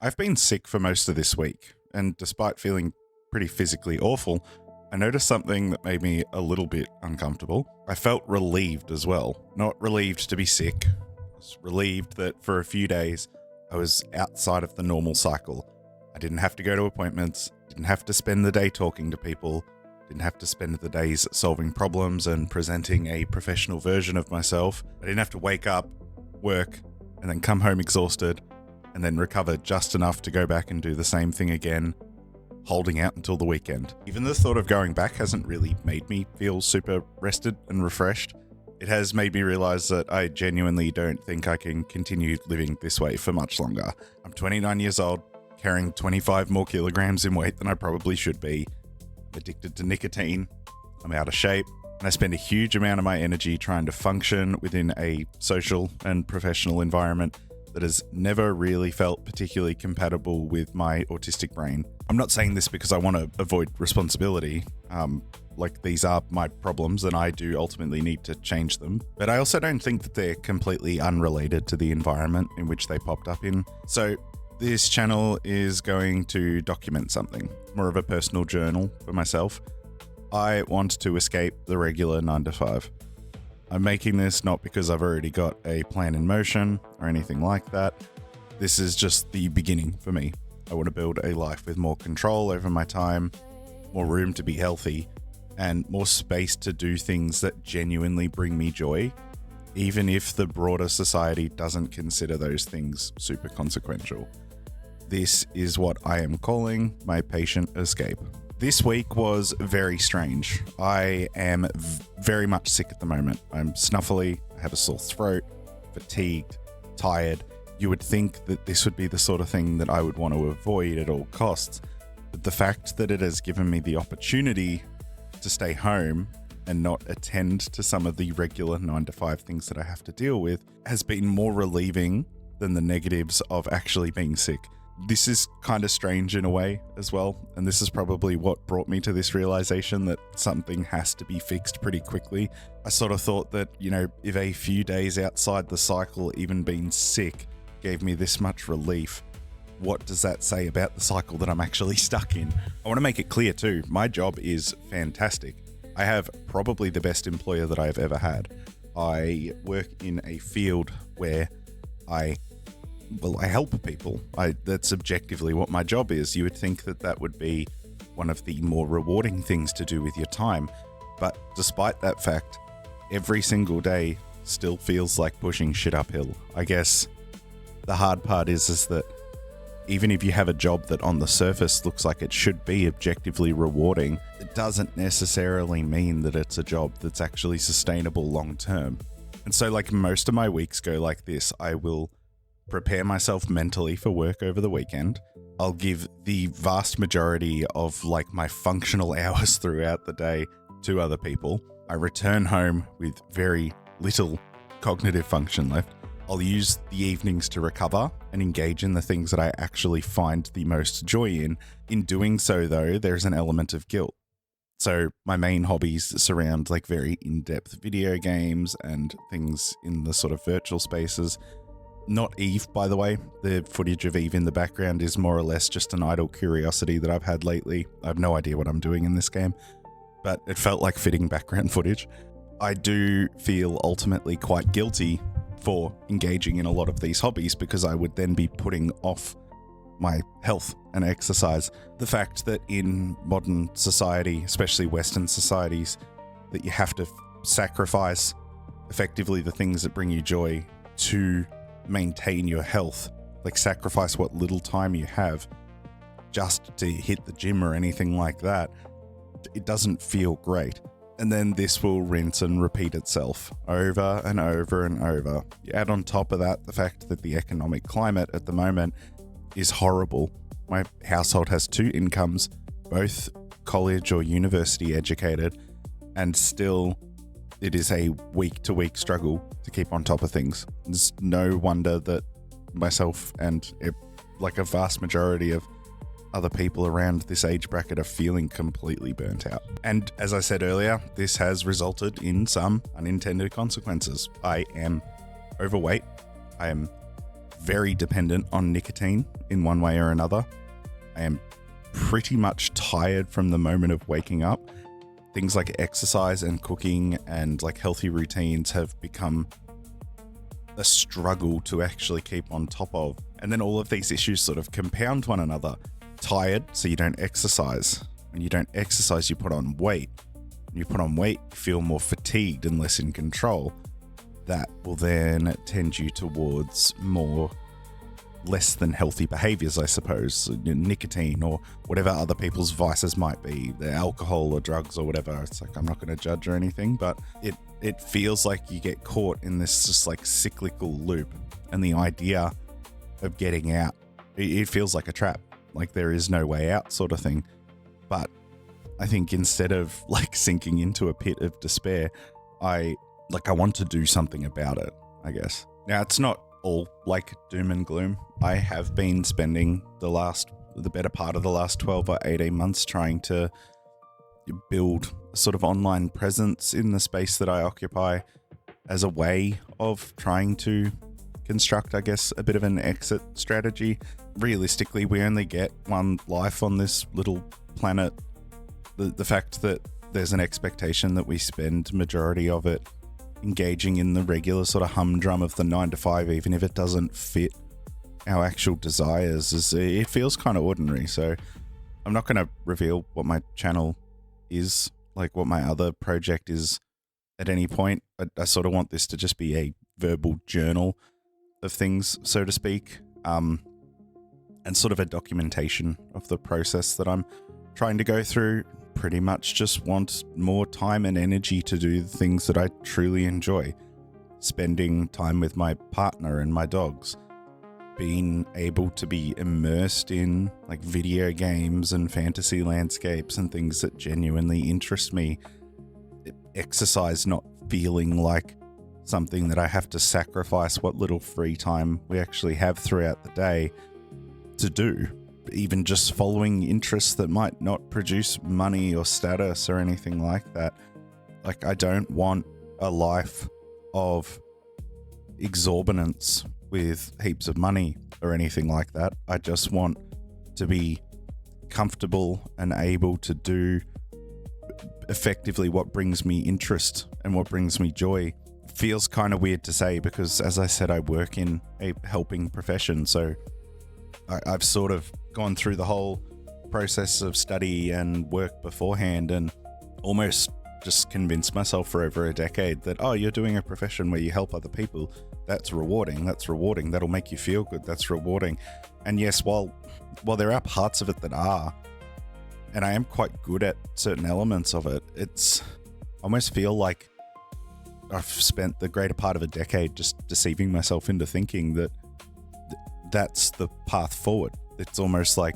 I've been sick for most of this week, and despite feeling pretty physically awful, I noticed something that made me a little bit uncomfortable. I felt relieved as well. Not relieved to be sick. I was relieved that for a few days I was outside of the normal cycle. I didn't have to go to appointments, didn't have to spend the day talking to people, didn't have to spend the days solving problems and presenting a professional version of myself. I didn't have to wake up, work, and then come home exhausted, and then recover just enough to go back and do the same thing again, holding out until the weekend. Even the thought of going back hasn't really made me feel super rested and refreshed. It has made me realize that I genuinely don't think I can continue living this way for much longer. I'm 29 years old, carrying 25 more kilograms in weight than I probably should be. I'm addicted to nicotine. I'm out of shape. And I spend a huge amount of my energy trying to function within a social and professional environment that has never really felt particularly compatible with my autistic brain. I'm not saying this because I want to avoid responsibility. These are my problems and I do ultimately need to change them. But I also don't think that they're completely unrelated to the environment in which they popped up in. So this channel is going to document something, more of a personal journal for myself. I want to escape the regular 9 to 5. I'm making this not because I've already got a plan in motion or anything like that. This is just the beginning for me. I want to build a life with more control over my time, more room to be healthy, and more space to do things that genuinely bring me joy, even if the broader society doesn't consider those things super consequential. This is what I am calling my patient escape. This week was very strange. I am very much sick at the moment. I'm snuffly, I have a sore throat, fatigued, tired. You would think that this would be the sort of thing that I would want to avoid at all costs. But the fact that it has given me the opportunity to stay home and not attend to some of the regular 9 to 5 things that I have to deal with has been more relieving than the negatives of actually being sick. This is kind of strange in a way as well, and this is probably what brought me to this realization that something has to be fixed pretty quickly. I sort of thought that, if a few days outside the cycle, even being sick, gave me this much relief, what does that say about the cycle that I'm actually stuck in? I want to make it clear too, my job is fantastic. I have probably the best employer that I've ever had. I work in a field where I help people. That's objectively what my job is. You would think that that would be one of the more rewarding things to do with your time. But despite that fact, every single day still feels like pushing shit uphill. I guess the hard part is that even if you have a job that on the surface looks like it should be objectively rewarding, it doesn't necessarily mean that it's a job that's actually sustainable long term. And so most of my weeks go like this. I will prepare myself mentally for work over the weekend. I'll give the vast majority of my functional hours throughout the day to other people. I return home with very little cognitive function left. I'll use the evenings to recover and engage in the things that I actually find the most joy in. In doing so, though, there's an element of guilt. So my main hobbies surround very in-depth video games and things in the sort of virtual spaces. Not Eve, by the way. The footage of Eve in the background is more or less just an idle curiosity that I've had lately. I have no idea what I'm doing in this game, but it felt like fitting background footage. I do feel ultimately quite guilty for engaging in a lot of these hobbies because I would then be putting off my health and exercise. The fact that in modern society, especially Western societies, that you have to sacrifice effectively the things that bring you joy to maintain your health, sacrifice what little time you have just to hit the gym or anything like that, it doesn't feel great. And then this will rinse and repeat itself over and over and over. You add on top of that the fact that the economic climate at the moment is horrible. My household has 2 incomes, both college or university educated, and still it is a week-to-week struggle to keep on top of things. There's no wonder that myself and a vast majority of other people around this age bracket are feeling completely burnt out. And as I said earlier, this has resulted in some unintended consequences. I am overweight. I am very dependent on nicotine in one way or another. I am pretty much tired from the moment of waking up. Things like exercise and cooking and like healthy routines have become a struggle to actually keep on top of. And then all of these issues sort of compound one another. Tired, so you don't exercise. When you don't exercise, you put on weight. When you put on weight, you feel more fatigued and less in control. That will then tend you towards less than healthy behaviors, I suppose, nicotine or whatever other people's vices might be, the alcohol or drugs or whatever. It's like, I'm not going to judge or anything, but it feels like you get caught in this just like cyclical loop, and the idea of getting out, it feels like a trap, like there is no way out sort of thing. But I think instead of like sinking into a pit of despair, I want to do something about it, I guess. Now, it's not all like doom and gloom. I have been spending the better part of the last 12 or 18 months trying to build a sort of online presence in the space that I occupy as a way of trying to construct, I guess, a bit of an exit strategy. Realistically, we only get one life on this little planet. The fact that there's an expectation that we spend majority of it engaging in the regular sort of humdrum of the 9 to 5, even if it doesn't fit our actual desires, it feels kind of ordinary. So I'm not going to reveal what my channel is, like what my other project is at any point. I sort of want this to just be a verbal journal of things, so to speak, and sort of a documentation of the process that I'm trying to go through. Pretty much just want more time and energy to do the things that I truly enjoy. Spending time with my partner and my dogs. Being able to be immersed in like video games and fantasy landscapes and things that genuinely interest me. Exercise not feeling like something that I have to sacrifice what little free time we actually have throughout the day to do. Even just following interests that might not produce money or status or anything like that. Like, I don't want a life of exorbitance with heaps of money or anything like that. I just want to be comfortable and able to do effectively what brings me interest and what brings me joy. Feels kind of weird to say because, as I said, I work in a helping profession, so I've sort of gone through the whole process of study and work beforehand and almost just convinced myself for over a decade that, oh, you're doing a profession where you help other people. That's rewarding. That'll make you feel good. That's rewarding. And yes, while there are parts of it that are, and I am quite good at certain elements of it, I almost feel like I've spent the greater part of a decade just deceiving myself into thinking that that's the path forward. It's almost like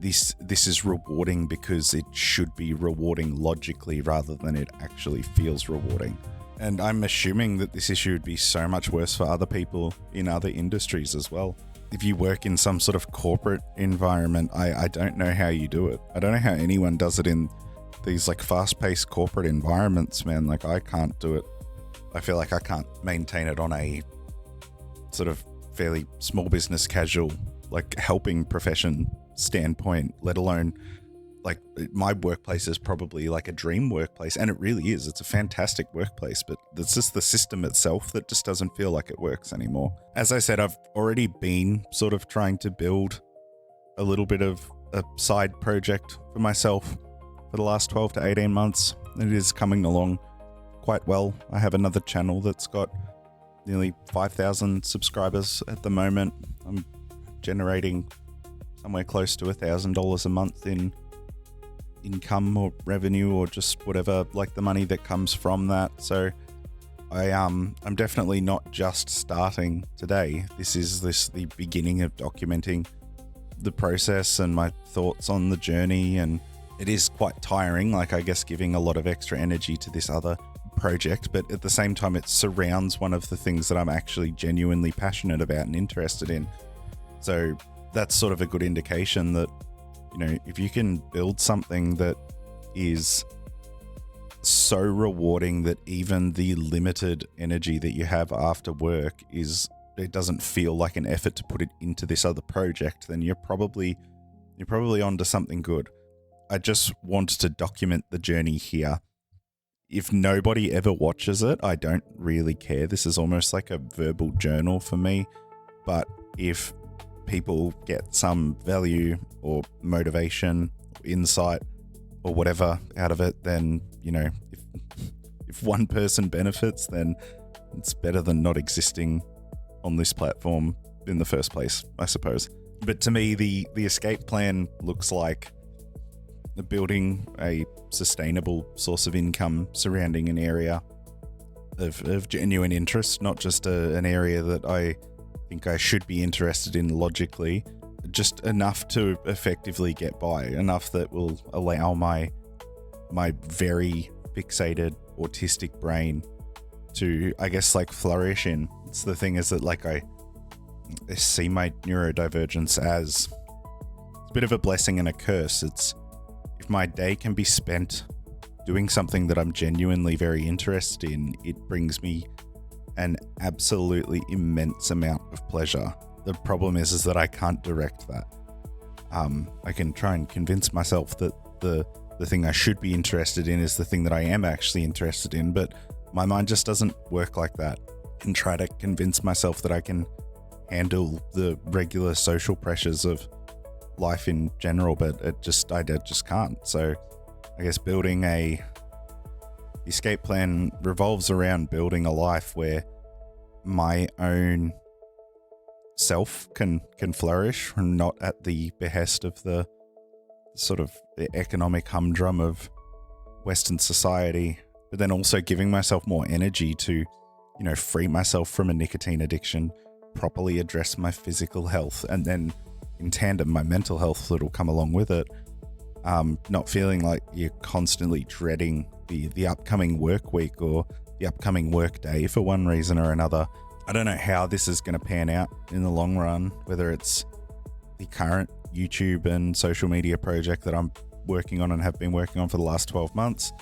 this is rewarding because it should be rewarding logically rather than it actually feels rewarding. And I'm assuming that this issue would be so much worse for other people in other industries as well. If you work in some sort of corporate environment, I don't know how you do it. I don't know how anyone does it in these like fast-paced corporate environments, man. Like, I can't do it. I feel like I can't maintain it on a sort of fairly small business casual, like helping profession standpoint, let alone like my workplace is probably like a dream workplace, and it really is. It's a fantastic workplace, but it's just the system itself that just doesn't feel like it works anymore. As I said, I've already been sort of trying to build a little bit of a side project for myself for the last 12 to 18 months. It is coming along quite well. I have another channel that's got nearly 5,000 subscribers at the moment. I'm generating somewhere close to $1,000 a month in income or revenue or just whatever, like the money that comes from that. So I'm definitely not just starting today. This is the beginning of documenting the process and my thoughts on the journey, and it is quite tiring, like I guess giving a lot of extra energy to this other project, but at the same time it surrounds one of the things that I'm actually genuinely passionate about and interested in. So that's sort of a good indication that, you know, if you can build something that is so rewarding that even the limited energy that you have after work is it doesn't feel like an effort to put it into this other project, then you're probably onto something good. I just want to document the journey here. If nobody ever watches it, I don't really care. This is almost like a verbal journal for me. But if people get some value or motivation or insight or whatever out of it, then, you know, if one person benefits, then it's better than not existing on this platform in the first place, I suppose. But to me, the escape plan looks like building a sustainable source of income surrounding an area of genuine interest, not just an area that I think I should be interested in logically, just enough to effectively get by, enough that will allow my very fixated autistic brain to, I guess, like flourish in. It's the thing is that like I see my neurodivergence as it's a bit of a blessing and a curse. It's if my day can be spent doing something that I'm genuinely very interested in, it brings me an absolutely immense amount of pleasure. The problem is that I can't direct that. I can try and convince myself that the thing I should be interested in is the thing that I am actually interested in, but my mind just doesn't work like that. I can try to convince myself that I can handle the regular social pressures of life in general, but I just can't. So I guess building a escape plan revolves around building a life where my own self can flourish, not at the behest of the sort of economic humdrum of Western society, but then also giving myself more energy to, you know, free myself from a nicotine addiction, properly address my physical health, and then in tandem my mental health that'll come along with it. Not feeling like you're constantly dreading the upcoming work week or the upcoming work day for one reason or another. I don't know how this is going to pan out in the long run, whether it's the current YouTube and social media project that I'm working on and have been working on for the last 12 months,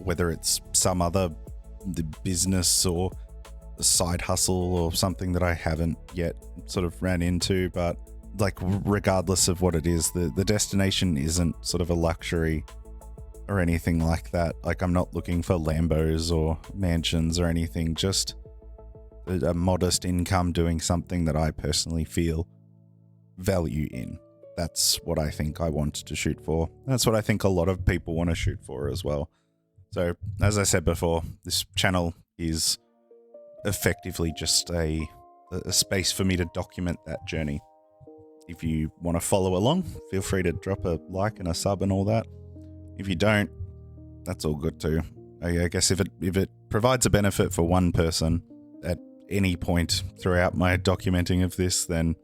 whether it's some other business or side hustle or something that I haven't yet sort of ran into. But like, regardless of what it is, the destination isn't sort of a luxury or anything like that. Like, I'm not looking for Lambos or mansions or anything, just a modest income doing something that I personally feel value in. That's what I think I want to shoot for. That's what I think a lot of people want to shoot for as well. So, as I said before, this channel is effectively just a space for me to document that journey. If you want to follow along, feel free to drop a like and a sub and all that. If you don't, that's all good too. I guess if it provides a benefit for one person at any point throughout my documenting of this, then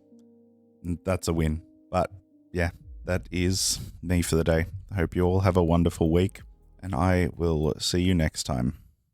that's a win. But yeah, that is me for the day. I hope you all have a wonderful week, and I will see you next time.